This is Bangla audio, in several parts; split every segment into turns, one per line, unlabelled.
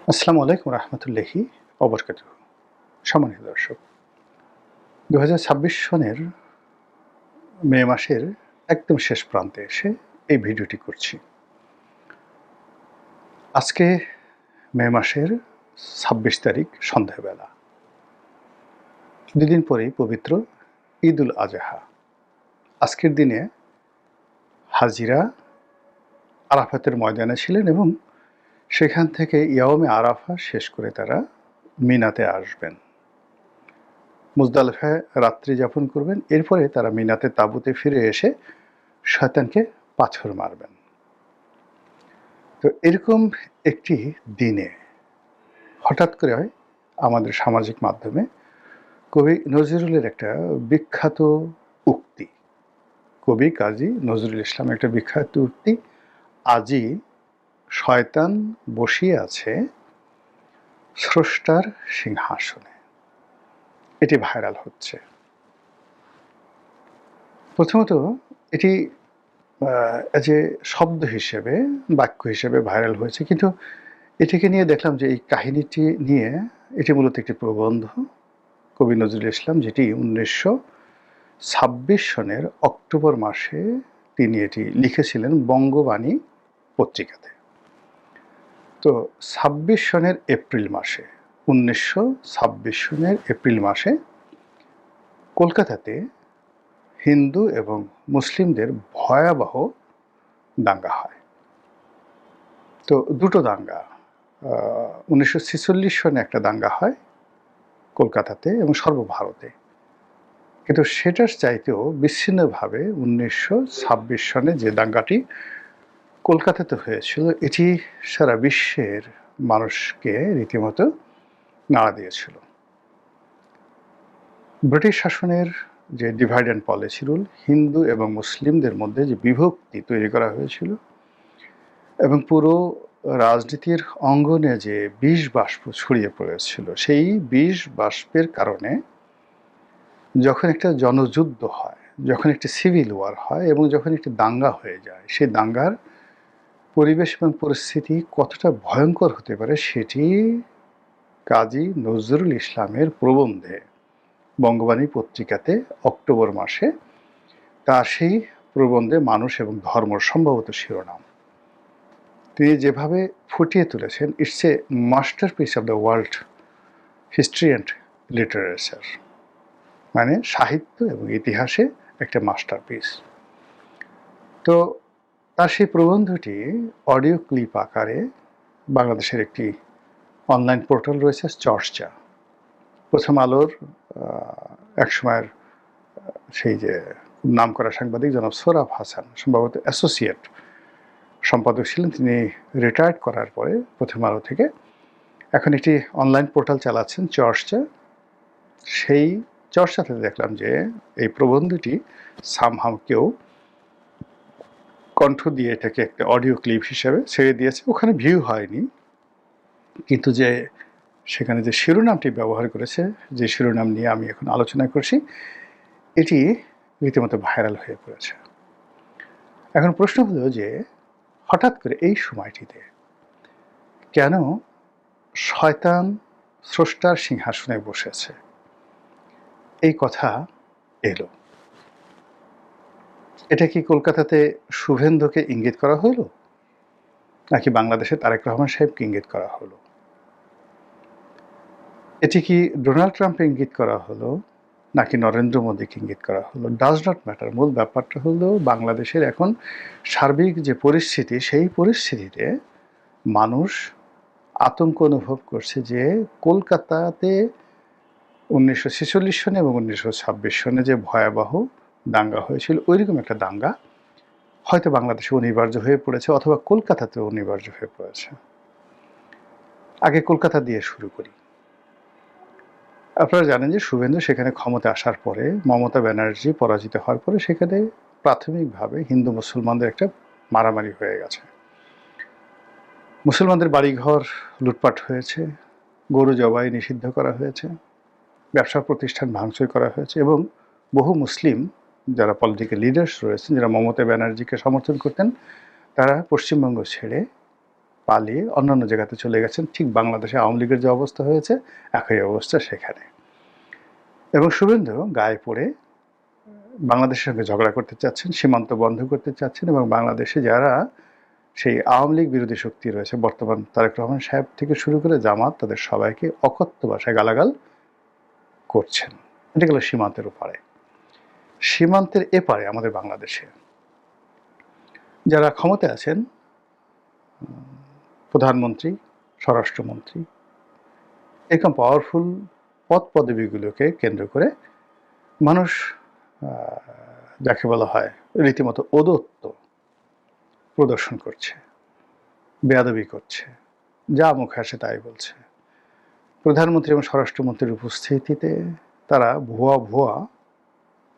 আসসালামু আলাইকুম রহমতুল্লাহি অবরকাতুহ। সম্মানিত দর্শক, ২০২৬ সনের মে মাসের একদম শেষ প্রান্তে এসে এই ভিডিওটি করছি। আজকে মে মাসের ২৬ তারিখ সন্ধ্যাবেলা। দুদিন পরেই পবিত্র ঈদ উল আজহা। আজকের দিনে হাজিরা আরাফাতের ময়দানে ছিলেন এবং সেখান থেকে ইয়াউমে আরাফা শেষ করে তারা মিনাতে আসবেন, মুজদালিফায় রাত্রি যাপন করবেন। এরপরে তারা মিনাতে তাঁবুতে ফিরে এসে শয়তানকে পাথর মারবেন। তো এরকম একটি দিনে হঠাৎ করে আমাদের সামাজিক মাধ্যমে কবি নজরুলের একটা বিখ্যাত উক্তি, কবি কাজী নজরুল ইসলামের একটা বিখ্যাত উক্তি, আজই শয়তান বসিয়ে আছে স্রষ্টার সিংহাসনে, এটি ভাইরাল হচ্ছে। প্রথমত এটি যে শব্দ হিসেবে, বাক্য হিসেবে ভাইরাল হয়েছে, কিন্তু এটিকে নিয়ে দেখলাম যে এই কাহিনীটি নিয়ে এটি মূলত একটি প্রবন্ধ কবি নজরুল ইসলাম, যেটি ১৯২৬ সনের অক্টোবর মাসে তিনি এটি লিখেছিলেন বঙ্গবাণী পত্রিকাতে। তো ২৬ সনের এপ্রিল মাসে, ১৯২৬ সনের এপ্রিল মাসে কলকাতাতে হিন্দু এবং মুসলিমদের ভয়াবহ দাঙ্গা হয়। তো দুটো দাঙ্গা, ১৯৪৬ সনে একটা দাঙ্গা হয় কলকাতাতে এবং সর্বভারতে, কিন্তু সেটার চাইতেও বিচ্ছিন্নভাবে ১৯২৬ সনে যে দাঙ্গাটি কলকাতাতে হয়েছিল, এটি সারা বিশ্বের মানুষকে রীতিমতো নাড়া দিয়েছিল। ব্রিটিশ শাসনের যে divide and policy rule, Hindu এবং মুসলিমদের মধ্যে যে বিভক্তি তৈরি করা হয়েছিল এবং পুরো রাজনীতির অঙ্গনে যে বিষ বাষ্প ছড়িয়ে পড়েছিল, সেই বিষ বাষ্পের কারণে যখন একটা জনযুদ্ধ হয়, যখন একটি সিভিল ওয়ার হয় এবং যখন একটি দাঙ্গা হয়ে যায়, সেই দাঙ্গার পরিবেশ এবং পরিস্থিতি কতটা ভয়ঙ্কর হতে পারে সেটি কাজী নজরুল ইসলামের প্রবন্ধে বঙ্গবাণী পত্রিকাতে অক্টোবর মাসে, তার সেই প্রবন্ধে মানুষ এবং ধর্ম সম্ভবত শিরোনাম, তিনি যেভাবে ফুটিয়ে তুলেছেন, it's a masterpiece of the world history and literature, মানে সাহিত্য এবং ইতিহাসে একটা মাস্টারপিস। তো তার সেই প্রবন্ধটি অডিও ক্লিপ আকারে বাংলাদেশের একটি অনলাইন পোর্টাল রয়েছে চর্চা, প্রথম আলোর একসময়ের সেই যে নামকরা সাংবাদিক জনাব সোহরাব হাসান, সম্ভবত অ্যাসোসিয়েট সম্পাদক ছিলেন, তিনি রিটায়ার্ড করার পরে প্রথম আলো থেকে এখন একটি অনলাইন পোর্টাল চালাচ্ছেন চর্চা। সেই চর্চাতে দেখলাম যে এই প্রবন্ধটি সামহাউ কেউ কণ্ঠ দিয়ে এটাকে একটা অডিও ক্লিপ হিসেবে ছেড়ে দিয়েছে। ওখানে ভিউ হয়নি, কিন্তু যে সেখানে যে শিরোনামটি ব্যবহার করেছে, যে শিরোনাম নিয়ে আমি এখন আলোচনা করছি, এটি রীতিমতো ভাইরাল হয়ে পড়েছে। এখন প্রশ্ন হলো যে হঠাৎ করে এই সময়টিতে কেন শয়তান স্রষ্টার সিংহাসনে বসেছে, এই কথা এলো। এটা কি কলকাতাতে শুভেন্দুকে ইঙ্গিত করা হলো, নাকি বাংলাদেশে তারেক রহমান সাহেবকে ইঙ্গিত করা হলো? এটি কি ডোনাল্ড ট্রাম্পকে ইঙ্গিত করা হলো, নাকি নরেন্দ্র মোদীকে ইঙ্গিত করা হলো? Does not matter. মূল ব্যাপারটা হলো বাংলাদেশের এখন সার্বিক যে পরিস্থিতি, সেই পরিস্থিতিতে মানুষ আতঙ্ক অনুভব করছে যে কলকাতাতে ১৯৪৬ সনে এবং ১৯২৬ সনে যে ভয়াবহ দাঙ্গা হয়েছিল, ওইরকম একটা দাঙ্গা হয়তো বাংলাদেশে অনিবার্য হয়ে পড়েছে, অথবা কলকাতাতেও অনিবার্য হয়ে পড়েছে। আগে কলকাতা দিয়ে শুরু করি। আপনারা জানেন যে শুভেন্দু সেখানে ক্ষমতা আসার পরে, মমতা ব্যানার্জি পরাজিত হওয়ার পরে সেখানে প্রাথমিকভাবে হিন্দু মুসলমানদের একটা মারামারি হয়ে গেছে। মুসলমানদের বাড়িঘর লুটপাট হয়েছে, গরু জবাই নিষিদ্ধ করা হয়েছে, ব্যবসা প্রতিষ্ঠান ভাঙচুর করা হয়েছে এবং বহু মুসলিম যারা পলিটিক্যাল লিডার্স রয়েছেন, যারা মমতা ব্যানার্জিকে সমর্থন করতেন, তারা পশ্চিমবঙ্গ ছেড়ে পালিয়ে অন্যান্য জায়গাতে চলে গেছেন। ঠিক বাংলাদেশে আওয়ামী লীগের যে অবস্থা হয়েছে একই অবস্থা সেখানে। এবং শুভেন্দু গায়ে পড়ে বাংলাদেশের সঙ্গে ঝগড়া করতে চাচ্ছেন, সীমান্ত বন্ধ করতে চাচ্ছেন এবং বাংলাদেশে যারা সেই আওয়ামী লীগ বিরোধী শক্তি রয়েছে বর্তমান তারেক রহমান সাহেব থেকে শুরু করে জামাত, তাদের সবাইকে অকথ্য ভাষায় গালাগাল করছেন। এটা গেল সীমান্তের ওপারে। সীমান্তের এপারে আমাদের বাংলাদেশে যারা ক্ষমতায় আছেন, প্রধানমন্ত্রী, স্বরাষ্ট্রমন্ত্রী, এরকম পাওয়ারফুল পদ পদবীগুলোকে কেন্দ্র করে মানুষ যাকে বলা হয় রীতিমতো ঔদ্ধত্য প্রদর্শন করছে, বেয়াদবি করছে, যা মুখে আসে তাই বলছে। প্রধানমন্ত্রী এবং স্বরাষ্ট্রমন্ত্রীর উপস্থিতিতে তারা ভুয়া ভুয়া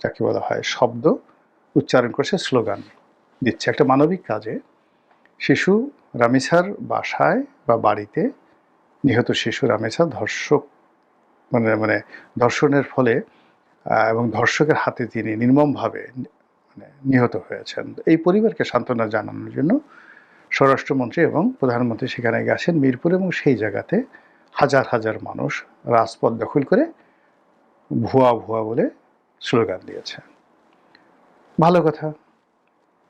যাকে বলা হয় শব্দ উচ্চারণ করছে, স্লোগান দিচ্ছে। একটা মানবিক কাজে শিশু রামিসার বাসায় বা বাড়িতে নিহত শিশু রামিসা ধর্ষক মানে ধর্ষণের ফলে এবং ধর্ষকের হাতে তিনি নির্মমভাবে নিহত হয়েছেন। এই পরিবারকে সান্ত্বনা জানানোর জন্য স্বরাষ্ট্রমন্ত্রী এবং প্রধানমন্ত্রী সেখানে গেছেন মিরপুর, এবং সেই জায়গাতে হাজার হাজার মানুষ রাজপথ দখল করে ভুয়া ভুয়া বলে স্লোগান দিয়েছে। ভালো কথা।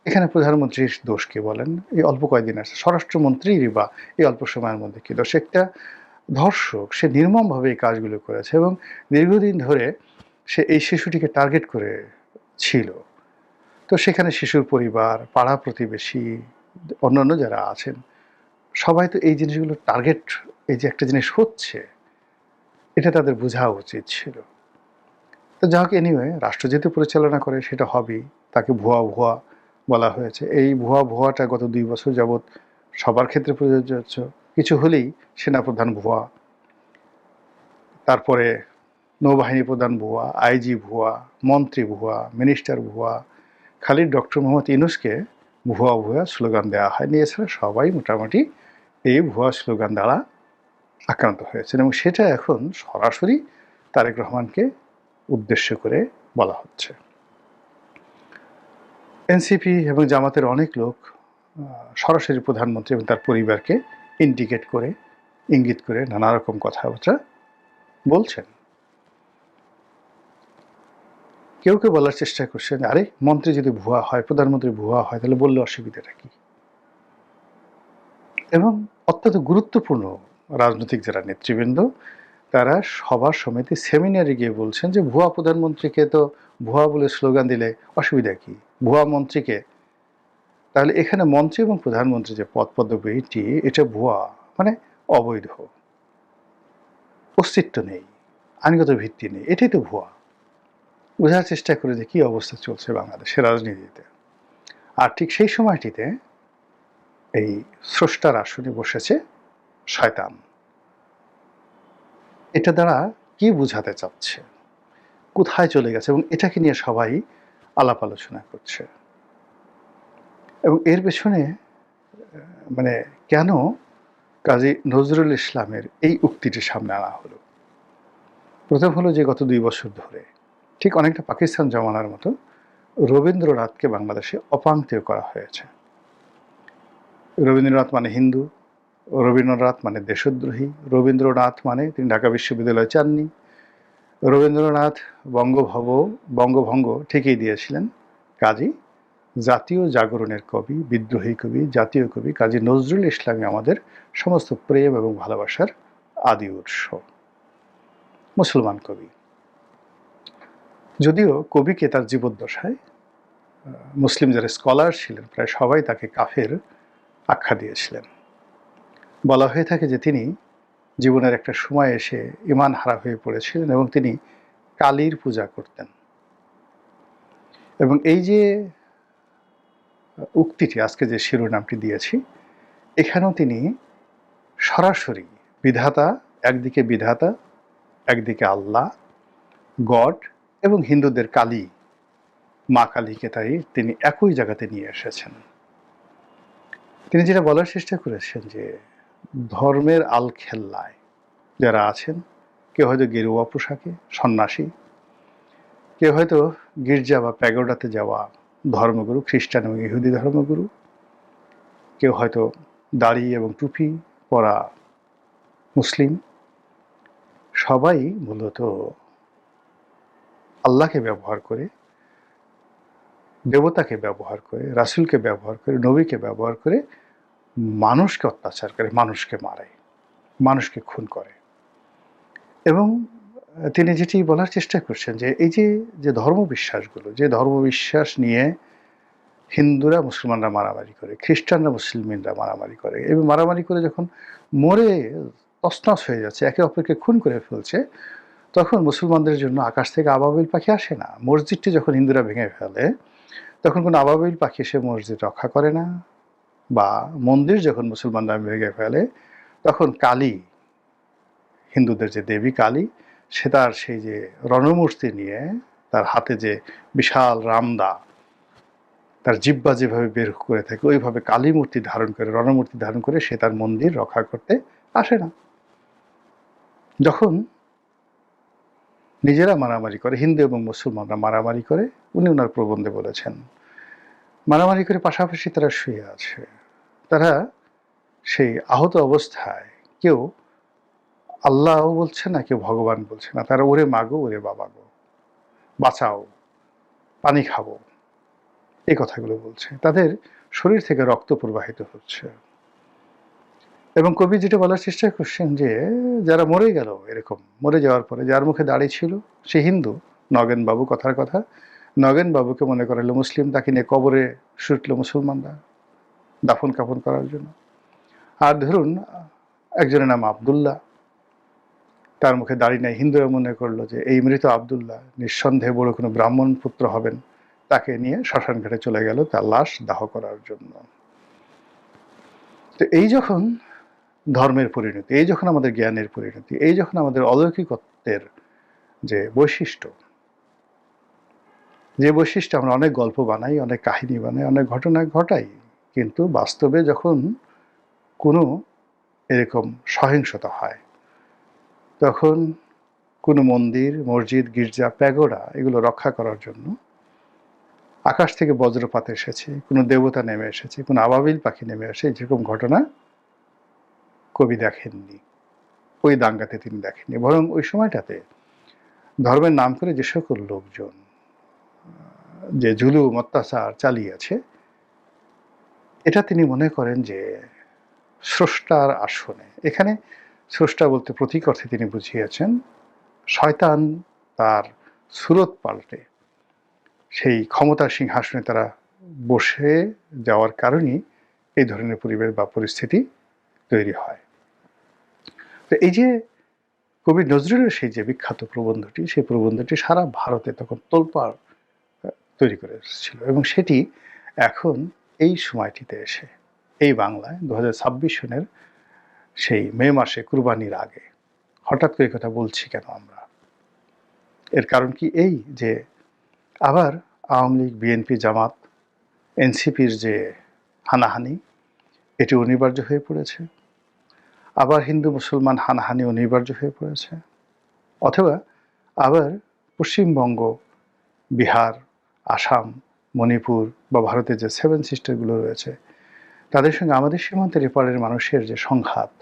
এখানে প্রধানমন্ত্রীর দোষ কি বলেন? এই অল্প কয়েকদিন আসছে স্বরাষ্ট্রমন্ত্রীরই বা এই অল্প সময়ের মধ্যে কি দোষ? একটা ধর্ষক, সে নির্মমভাবে এই কাজগুলো করেছে এবং দীর্ঘদিন ধরে সে এই শিশুটিকে টার্গেট করে ছিল। তো সেখানে শিশুর পরিবার, পাড়া প্রতিবেশী, অন্যান্য যারা আছেন সবাই তো এই জিনিসগুলো টার্গেট, এই যে একটা জিনিস হচ্ছে এটা তাদের বোঝা উচিত ছিল। তো যা হোক, এনিওয়ে রাষ্ট্র যেহেতু পরিচালনা করে সেটা হবেই। তাকে ভুয়া ভুয়া বলা হয়েছে। এই ভুয়া ভুয়াটা গত 2 বছর যাবৎ সবার ক্ষেত্রে প্রযোজ্য হচ্ছে। কিছু হলেই সেনাপ্রধান ভুয়া, তারপরে নৌবাহিনী প্রধান ভুয়া, আইজি ভুয়া, মন্ত্রী ভুয়া, মিনিস্টার ভুয়া। খালি ডক্টর মোহাম্মদ ইউনূসকে ভুয়া ভুয়া স্লোগান দেওয়া হয়নি। এছাড়া সবাই মোটামুটি এই ভুয়া স্লোগান দ্বারা আক্রান্ত হয়েছেন এবং সেটা এখন সরাসরি তারেক রহমানকে উদ্দেশ্য করে বলা হচ্ছে। এনসিপি এবং জামাতের অনেক লোক সরাসরি প্রধানমন্ত্রী এবং তার পরিবারকে ইন্ডিকেট করে, ইঙ্গিত করে নানা রকম কথাবার্তা বলছেন। কেউ কেউ বলার চেষ্টা করছেন, আরে মন্ত্রী যদি ভুয়া হয়, প্রধানমন্ত্রী ভুয়া হয়, তাহলে বললে অসুবিধাটা কি? এবং অত্যন্ত গুরুত্বপূর্ণ রাজনৈতিক যারা নেতৃবৃন্দ, তারা সভা সমিতি সেমিনারে গিয়ে বলছেন যে ভুয়া প্রধানমন্ত্রীকে তো ভুয়া বলে স্লোগান দিলে অসুবিধা কি? ভুয়া মন্ত্রীকে, তাহলে এখানে মন্ত্রী এবং প্রধানমন্ত্রী যে পদ পদবীটি এটা ভুয়া, মানে অবৈধ, অস্তিত্ব নেই, আইনগত ভিত্তি নেই, এটাই তো ভুয়া। বোঝার চেষ্টা করে যে কী অবস্থা চলছে বাংলাদেশের রাজনীতিতে। আর ঠিক সেই সময়টিতে এই স্রষ্টার আসনে বসেছে শয়তান। এটা দ্বারা কি বোঝাতে চাচ্ছে, কোথায় চলে গেছে, এবং এটাকে নিয়ে সবাই আলাপ আলোচনা করছে। এবং এর পেছনে মানে কেন কাজী নজরুল ইসলামের এই উক্তিটি সামনে আনা হলো? প্রথম হলো যে গত 2 বছর ধরে ঠিক অনেকটা পাকিস্তান জমানার মতো রবীন্দ্রনাথকে বাংলাদেশে অপাঙ্ক্তেয় করা হয়েছে। রবীন্দ্রনাথ মানে হিন্দু, রবীন্দ্রনাথ মানে দেশদ্রোহী, রবীন্দ্রনাথ মানে তিনি ঢাকা বিশ্ববিদ্যালয় চাননি, রবীন্দ্রনাথ বঙ্গভঙ্গ ঠিকই দিয়েছিলেন। কাজী জাতীয় জাগরণের কবি, বিদ্রোহী কবি, জাতীয় কবি কাজী নজরুল ইসলামই আমাদের সমস্ত প্রেম এবং ভালোবাসার আদি উৎস, মুসলমান কবি। যদিও কবিকে তার জীবদ্দশায় মুসলিম যারা স্কলার ছিলেন প্রায় সবাই তাকে কাফের আখ্যা দিয়েছিলেন। বলা হয়ে থাকে যে তিনি জীবনের একটা সময় এসে ঈমান হারা হয়ে পড়েছিলেন এবং তিনি কালীর পূজা করতেন। এবং এই যে উক্তিটি, আজকে যে শিরোনামটি দিয়েছি, এখানেও তিনি সরাসরি বিধাতা, একদিকে বিধাতা, একদিকে আল্লাহ, গড, এবং হিন্দুদের কালী, মা কালীকে তাই তিনি একই জায়গাতে নিয়ে এসেছেন। তিনি যেটা বলার চেষ্টা করেছেন যে ধর্মের আলখেল্লায় যারা আছেন, কেউ হয়তো গেরুয়া পোশাকে সন্ন্যাসী, কেউ হয়তো গির্জা বা প্যাগোডাতে যাওয়া ধর্মগুরু, খ্রিস্টান এবং ইহুদি ধর্মগুরু, কেউ হয়তো দাড়ি এবং টুপি পরা মুসলিম সবাই মূলত আল্লাহকে ব্যবহার করে, দেবতাকে ব্যবহার করে, রাসূলকে ব্যবহার করে, নবীকে ব্যবহার করে মানুষকে অত্যাচার করে, মানুষকে মারে, মানুষকে খুন করে। এবং তিনি যেটি বলার চেষ্টা করছেন যে এই যে ধর্মবিশ্বাসগুলো, যে ধর্মবিশ্বাস নিয়ে হিন্দুরা মুসলমানরা মারামারি করে, খ্রিস্টানরা মুসলিমরা মারামারি করে, এবং মারামারি করে যখন মরে তছনছ হয়ে যাচ্ছে, একে অপরকে খুন করে ফেলছে, তখন মুসলমানদের জন্য আকাশ থেকে আবাবিল পাখি আসে না। মসজিদটি যখন হিন্দুরা ভেঙে ফেলে, তখন কোনো আবাবিল পাখি এসে মসজিদ রক্ষা করে না। বা মন্দির যখন মুসলমানরা ভেঙে ফেলে, তখন কালী, হিন্দুদের যে দেবী কালী, সে তার সেই যে রণমূর্তি নিয়ে, তার হাতে যে বিশাল রামদা, তার জিহ্বা যেভাবে বের করে থাকে, ওইভাবে কালী মূর্তি ধারণ করে, রণমূর্তি ধারণ করে সে তার মন্দির রক্ষা করতে আসে না। যখন নিজেরা মারামারি করে, হিন্দু এবং মুসলমানরা মারামারি করে, উনি ওনার প্রবন্ধে বলেছেন, মারামারি করে পাশাপাশি তারা শুয়ে আছে, তারা সেই আহত অবস্থায় কেউ আল্লাহও বলছে না, কেউ ভগবান বলছে না, তারা ওরে মাগো, ওরে বাবা গো, বাঁচাও, পানি খাবো, এই কথাগুলো বলছে। তাদের শরীর থেকে রক্ত প্রবাহিত হচ্ছে। এবং কবি যেটা বলার চেষ্টা করছেন যে যারা মরে গেল, এরকম মরে যাওয়ার পরে যার মুখে দাড়ি ছিল সে হিন্দু, নগেন বাবু কথার কথা, নগেন বাবুকে মনে করালো মুসলিম, তাকে নিয়ে কবরে ছুটলো মুসলমানরা দাফন কাফন করার জন্য। আর ধরুন একজনের নাম আব্দুল্লাহ, তার মুখে দাড়ি নেই, হিন্দুরা মনে করলো যে এই মৃত আব্দুল্লাহ নিঃসন্দেহে বড় কোনো ব্রাহ্মণ পুত্র হবেন, তাকে নিয়ে শ্মশান ঘাটে চলে গেল তার লাশ দাহ করার জন্য। তো এই যখন ধর্মের পরিণতি, এই যখন আমাদের জ্ঞানের পরিণতি, এই যখন আমাদের অলৌকিকত্বের যে বৈশিষ্ট্য, যে বৈশিষ্ট্য আমরা অনেক গল্প বানাই, অনেক কাহিনী বানাই, অনেক ঘটনা ঘটাই, কিন্তু বাস্তবে যখন কোনো এরকম সহিংসতা হয়, তখন কোনো মন্দির, মসজিদ, গির্জা, প্যাগোডা এগুলো রক্ষা করার জন্য আকাশ থেকে বজ্রপাত এসেছে, কোনো দেবতা নেমে এসেছে, কোনো আবাবিল পাখি নেমে আসে, যেরকম ঘটনা কবি দেখেননি, ওই দাঙ্গাতে তিনি দেখেননি। বরং ওই সময়টাতে ধর্মের নাম করে যে সকল লোকজন যে জুলুম অত্যাচার চালিয়েছে, এটা তিনি মনে করেন যে স্রষ্টার আসনে, এখানে স্রষ্টা বলতে প্রতীক অর্থে তিনি বুঝিয়েছেন শয়তান তার সুরত পাল্টে সেই ক্ষমতার সিংহাসনে তারা বসে যাওয়ার কারণেই এই ধরনের পরিবেশ বা পরিস্থিতি তৈরি হয়। তো এই যে কবি নজরুলের সেই যে বিখ্যাত প্রবন্ধটি, সেই প্রবন্ধটি সারা ভারতে তখন তোলপাড় তৈরি করে এসেছিল, এবং সেটি এখন এই সময়টিতে এসে এই বাংলায় 2026 সনের সেই মে মাসে কুরবানির আগে হঠাৎ করে কথা বলছি কেন আমরা? এর কারণ কি এই যে আবার আওয়ামী লীগ, বিএনপি, জামাত, এনসিপির যে হানাহানি, এটি অনিবার্য হয়ে পড়েছে। আবার হিন্দু মুসলমান হানাহানি অনিবার্য হয়ে পড়েছে। অথবা আবার পশ্চিমবঙ্গ, বিহার, আসাম, মণিপুর বা ভারতের যে 7 সিস্টারগুলো রয়েছে, তাদের সঙ্গে আমাদের সীমান্তের এপারের মানুষের যে সংঘাত,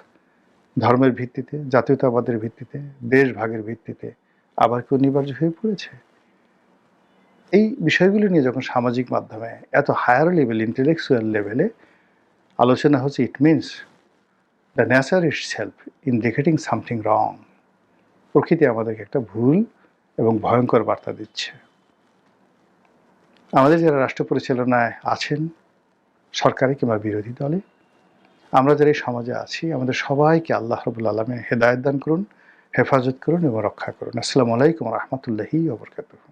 ধর্মের ভিত্তিতে, জাতীয়তাবাদের ভিত্তিতে, দেশ ভাগের ভিত্তিতে আবার কি অনিবার্য হয়ে পড়েছে? এই বিষয়গুলো নিয়ে যখন সামাজিক মাধ্যমে এত হায়ার লেভেল, ইন্টেলেকচুয়াল লেভেলে আলোচনা হচ্ছে, it means the nature itself indicating something wrong. প্রকৃতি আমাদেরকে একটা ভুল এবং ভয়ঙ্কর বার্তা দিচ্ছে। আমাদের যারা রাষ্ট্র পরিচালনায় আছেন, সরকারি কিংবা বিরোধী দলে, আমরা যারা এই সমাজে আছি, আমাদের সবাইকে আল্লাহ রাব্বুল আলামিন হেদায়েত দান করুন, হেফাজত করুন এবং রক্ষা করুন। আসসালামু আলাইকুম ওয়া রাহমাতুল্লাহি ওয়া বারাকাতুহু।